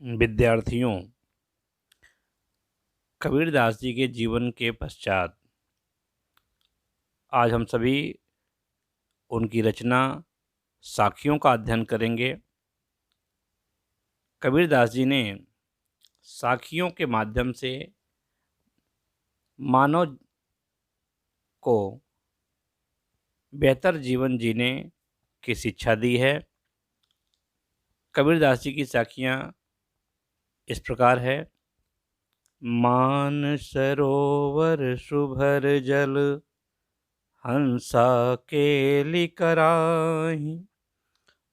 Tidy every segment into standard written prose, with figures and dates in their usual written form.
विद्यार्थियों, कबीरदास जी के जीवन के पश्चात आज हम सभी उनकी रचना साखियों का अध्ययन करेंगे। कबीरदास जी ने साखियों के माध्यम से मानव को बेहतर जीवन जीने की शिक्षा दी है। कबीरदास जी की साखियाँ इस प्रकार है। मान सरोवर सुभर जल हंसा केली कराही,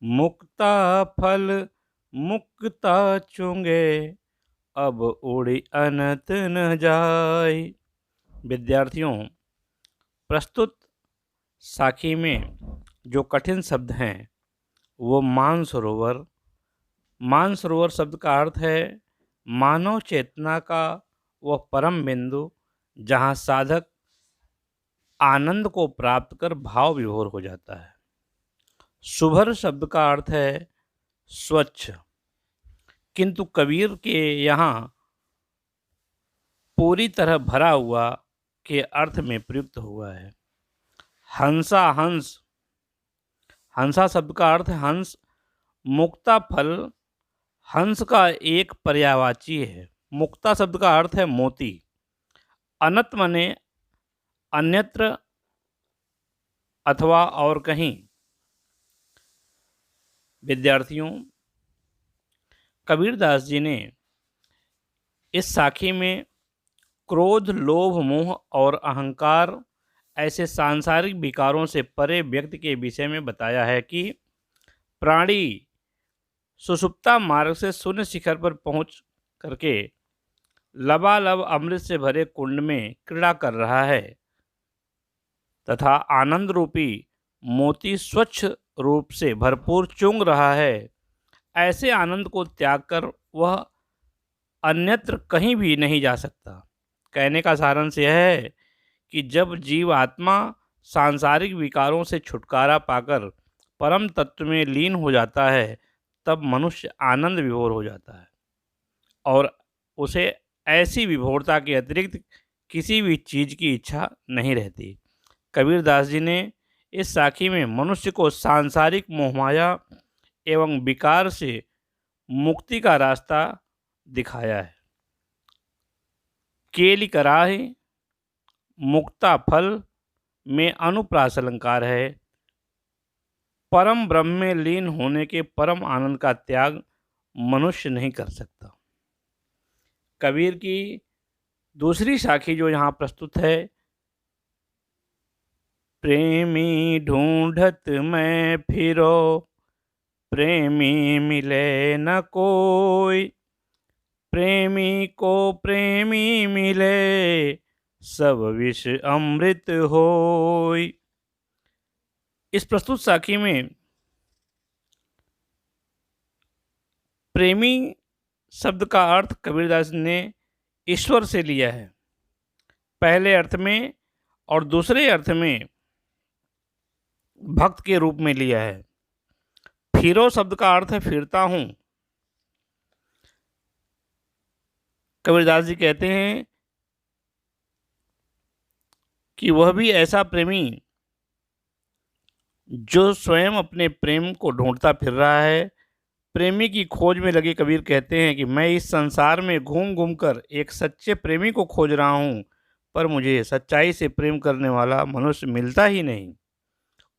मुक्ता फल मुक्ता चुंगे अब उड़ी अनंत न जाय। विद्यार्थियों, प्रस्तुत साखी में जो कठिन शब्द हैं वो मानसरोवर शब्द का अर्थ है मानव चेतना का वह परम बिंदु जहाँ साधक आनंद को प्राप्त कर भाव विभोर हो जाता है। सुभर शब्द का अर्थ है स्वच्छ, किंतु कबीर के यहाँ पूरी तरह भरा हुआ के अर्थ में प्रयुक्त हुआ है। हंसा शब्द का अर्थ है हंस। मुक्ता फल हंस का एक पर्यायवाची है। मुक्ता शब्द का अर्थ है मोती। अनत माने अन्यत्र अथवा और कहीं। विद्यार्थियों, कबीरदास जी ने इस साखी में क्रोध, लोभ, मोह और अहंकार ऐसे सांसारिक विकारों से परे व्यक्ति के विषय में बताया है कि प्राणी सुषुप्ता मार्ग से शून्य शिखर पर पहुंच करके लबालब अमृत से भरे कुंड में क्रीड़ा कर रहा है तथा आनंद रूपी मोती स्वच्छ रूप से भरपूर चुंग रहा है। ऐसे आनंद को त्याग कर वह अन्यत्र कहीं भी नहीं जा सकता। कहने का सारांश यह है कि जब जीव आत्मा सांसारिक विकारों से छुटकारा पाकर परम तत्व में लीन हो जाता है तब मनुष्य आनंद विभोर हो जाता है और उसे ऐसी विभोरता के अतिरिक्त किसी भी चीज़ की इच्छा नहीं रहती। कबीरदास जी ने इस साखी में मनुष्य को सांसारिक मोहमाया एवं विकार से मुक्ति का रास्ता दिखाया है। केली कराही मुक्ता फल में अनुप्रास अलंकार है। परम ब्रह्म में लीन होने के परम आनंद का त्याग मनुष्य नहीं कर सकता। कबीर की दूसरी साखी जो यहाँ प्रस्तुत है, प्रेमी ढूंढत मैं फिरो प्रेमी मिले न कोई, प्रेमी को प्रेमी मिले सब विष अमृत होय। इस प्रस्तुत साखी में प्रेमी शब्द का अर्थ कबीरदास ने ईश्वर से लिया है पहले अर्थ में, और दूसरे अर्थ में भक्त के रूप में लिया है। फिरो शब्द का अर्थ है फिरता हूं। कबीरदास जी कहते हैं कि वह भी ऐसा प्रेमी जो स्वयं अपने प्रेम को ढूंढता फिर रहा है। प्रेमी की खोज में लगे कबीर कहते हैं कि मैं इस संसार में घूम घूम कर एक सच्चे प्रेमी को खोज रहा हूँ, पर मुझे सच्चाई से प्रेम करने वाला मनुष्य मिलता ही नहीं।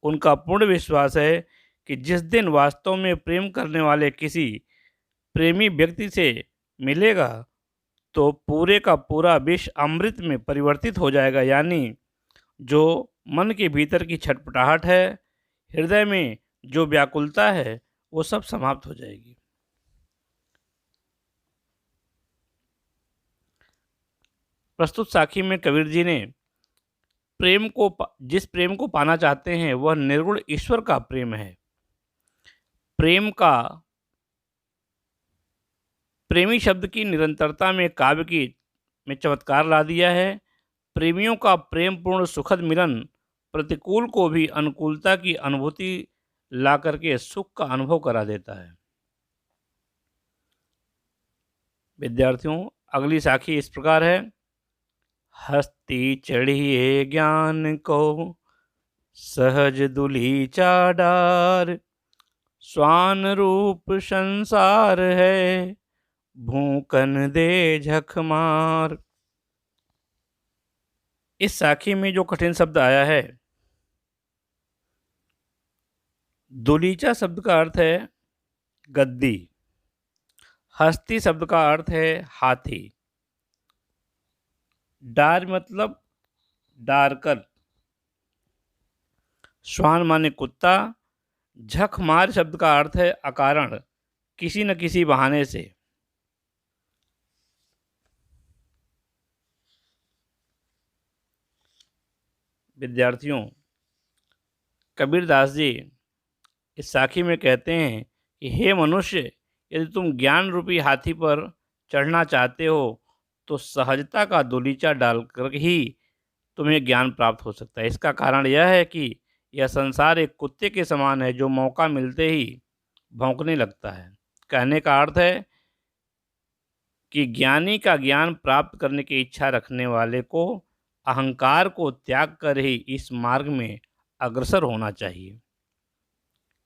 उनका पूर्ण विश्वास है कि जिस दिन वास्तव में प्रेम करने वाले किसी प्रेमी व्यक्ति से मिलेगा तो पूरे का पूरा विष अमृत में परिवर्तित हो जाएगा, यानी जो मन के भीतर की छटपटाहट है, हृदय में जो व्याकुलता है, वो सब समाप्त हो जाएगी। प्रस्तुत साखी में कबीर जी ने जिस प्रेम को पाना चाहते हैं वह निर्गुण ईश्वर का प्रेम है। प्रेमी शब्द की निरंतरता में काव्य में चमत्कार ला दिया है। प्रेमियों का प्रेम पूर्ण सुखद मिलन प्रतिकूल को भी अनुकूलता की अनुभूति ला करके सुख का अनुभव करा देता है। विद्यार्थियों, अगली साखी इस प्रकार है। हस्ती चढ़िए ज्ञान को सहज दुलीचा डार, स्वान रूप संसार है भूकन दे झक मार। इस साखी में जो कठिन शब्द आया है, दुलीचा शब्द का अर्थ है गद्दी, हस्ती शब्द का अर्थ है हाथी, डार मतलब डारकर, श्वान माने कुत्ता, झक मार शब्द का अर्थ है अकारण, किसी न किसी बहाने से। विद्यार्थियों, कबीरदास जी इस साखी में कहते हैं कि हे मनुष्य, यदि तुम ज्ञान रूपी हाथी पर चढ़ना चाहते हो तो सहजता का दुलीचा डालकर ही तुम्हें ज्ञान प्राप्त हो सकता है। इसका कारण यह है कि यह संसार एक कुत्ते के समान है जो मौका मिलते ही भौंकने लगता है। कहने का अर्थ है कि ज्ञानी का ज्ञान प्राप्त करने की इच्छा रखने वाले को अहंकार को त्याग कर ही इस मार्ग में अग्रसर होना चाहिए।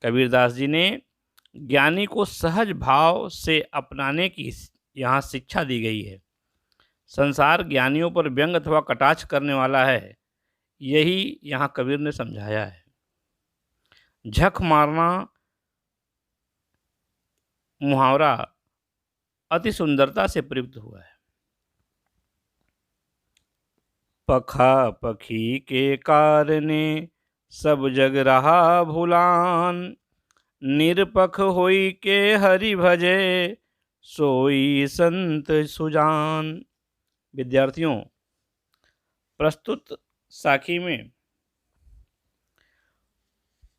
कबीरदास जी ने ज्ञानी को सहज भाव से अपनाने की यहाँ शिक्षा दी गई है। संसार ज्ञानियों पर व्यंग अथवा कटाक्ष करने वाला है, यही यहाँ कबीर ने समझाया है। झक मारना मुहावरा अति सुंदरता से प्रयुक्त हुआ है। पखा पखी के कारणे सब जग रहा भुलान, निरपख होई के हरि भजे सोई संत सुजान। विद्यार्थियों, प्रस्तुत साखी में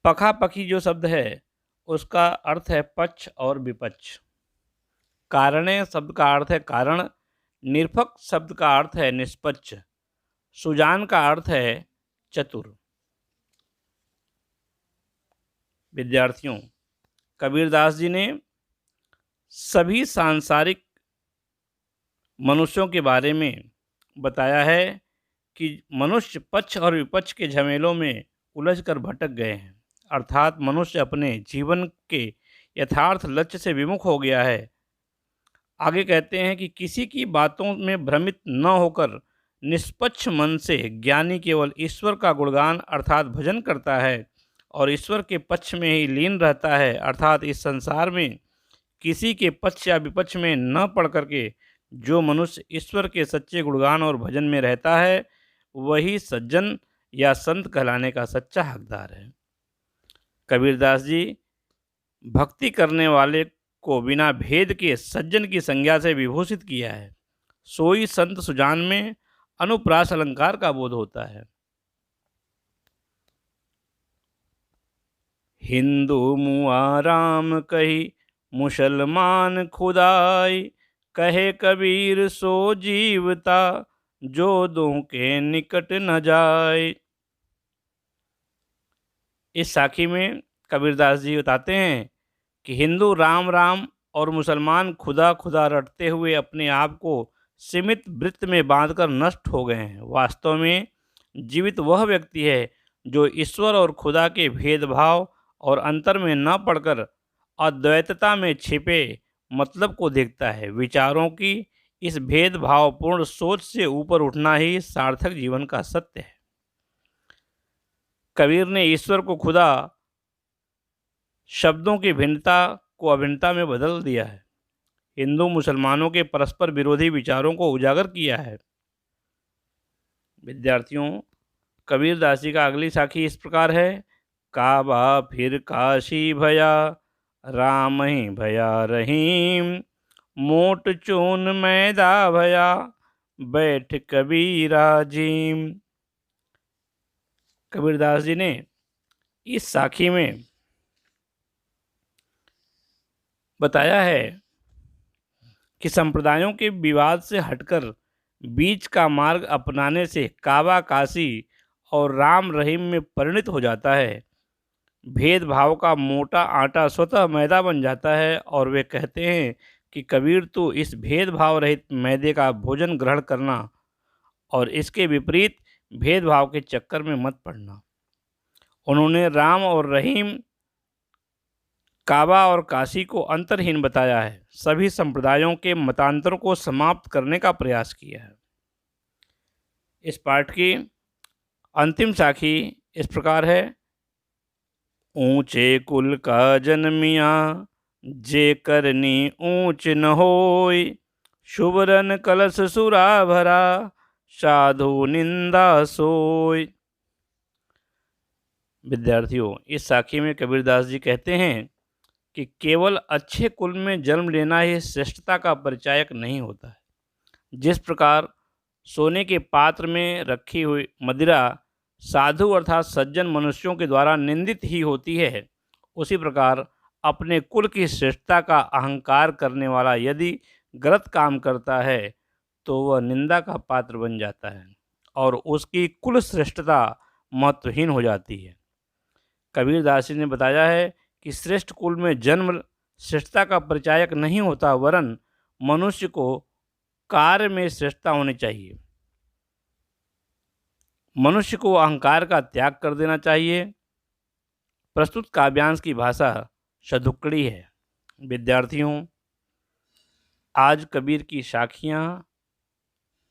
पखा पखी जो शब्द है उसका अर्थ है पक्ष और विपक्ष। कारणे शब्द का अर्थ है कारण, निरपक्ष शब्द का अर्थ है निष्पक्ष, सुजान का अर्थ है चतुर। विद्यार्थियों, कबीरदास जी ने सभी सांसारिक मनुष्यों के बारे में बताया है कि मनुष्य पक्ष और विपक्ष के झमेलों में उलझकर भटक गए हैं, अर्थात मनुष्य अपने जीवन के यथार्थ लक्ष्य से विमुख हो गया है। आगे कहते हैं कि किसी की बातों में भ्रमित न होकर निष्पक्ष मन से ज्ञानी केवल ईश्वर का गुणगान अर्थात भजन करता है और ईश्वर के पक्ष में ही लीन रहता है, अर्थात इस संसार में किसी के पक्ष या विपक्ष में न पड़ करके जो मनुष्य ईश्वर के सच्चे गुणगान और भजन में रहता है वही सज्जन या संत कहलाने का सच्चा हकदार है। कबीरदास जी भक्ति करने वाले को बिना भेद के सज्जन की संज्ञा से विभूषित किया है। सोई संत सुजान में अनुप्रास अलंकार का बोध होता है। हिंदू मुआ राम कही मुसलमान खुदाई, कहे कबीर सो जीवता जो दो के निकट न जाए। इस साखी में कबीरदास जी बताते हैं कि हिंदू राम राम और मुसलमान खुदा खुदा रटते हुए अपने आप को सीमित वृत्त में बांधकर नष्ट हो गए हैं। वास्तव में जीवित वह व्यक्ति है जो ईश्वर और खुदा के भेदभाव और अंतर में न पड़कर अद्वैतता में छिपे मतलब को देखता है। विचारों की इस भेदभावपूर्ण सोच से ऊपर उठना ही सार्थक जीवन का सत्य है। कबीर ने ईश्वर को खुदा शब्दों की भिन्नता को अभिन्नता में बदल दिया है। हिंदू मुसलमानों के परस्पर विरोधी विचारों को उजागर किया है। विद्यार्थियों, कबीरदास जी का अगली साखी इस प्रकार है। काबा फिर काशी भया, राम ही भया रहीम, मोट चून मैदा भया, बैठ कबीरा जीम। कबीरदास जी ने इस साखी में बताया है कि संप्रदायों के विवाद से हटकर बीच का मार्ग अपनाने से काबा काशी और राम रहीम में परिणित हो जाता है। भेदभाव का मोटा आटा स्वतः मैदा बन जाता है और वे कहते हैं कि कबीर तो इस भेदभाव रहित मैदे का भोजन ग्रहण करना और इसके विपरीत भेदभाव के चक्कर में मत पड़ना। उन्होंने राम और रहीम, काबा और काशी को अंतरहीन बताया है, सभी संप्रदायों के मतांतरों को समाप्त करने का प्रयास किया है। इस पाठ की अंतिम साखी इस प्रकार है। ऊंचे कुल का जन्मिया जे करनी ऊंच न होय, शुभरन कलश सुरा भरा साधु निंदा सोय। विद्यार्थियों, इस साखी में कबीरदास जी कहते हैं कि केवल अच्छे कुल में जन्म लेना ही श्रेष्ठता का परिचायक नहीं होता है। जिस प्रकार सोने के पात्र में रखी हुई मदिरा साधु अर्थात सज्जन मनुष्यों के द्वारा निंदित ही होती है, उसी प्रकार अपने कुल की श्रेष्ठता का अहंकार करने वाला यदि गलत काम करता है तो वह निंदा का पात्र बन जाता है और उसकी कुल श्रेष्ठता महत्वहीन हो जाती है। कबीरदास जी ने बताया है कि श्रेष्ठ कुल में जन्म श्रेष्ठता का परिचायक नहीं होता, वरन मनुष्य को कार्य में श्रेष्ठता होनी चाहिए। मनुष्य को अहंकार का त्याग कर देना चाहिए। प्रस्तुत काव्यांश की भाषा शतुक्कड़ी है। विद्यार्थियों, आज कबीर की साखियाँ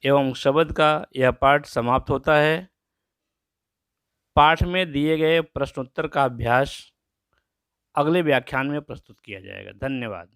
एवं शब्द का यह पाठ समाप्त होता है। पाठ में दिए गए प्रश्नोत्तर का अभ्यास अगले व्याख्यान में प्रस्तुत किया जाएगा। धन्यवाद।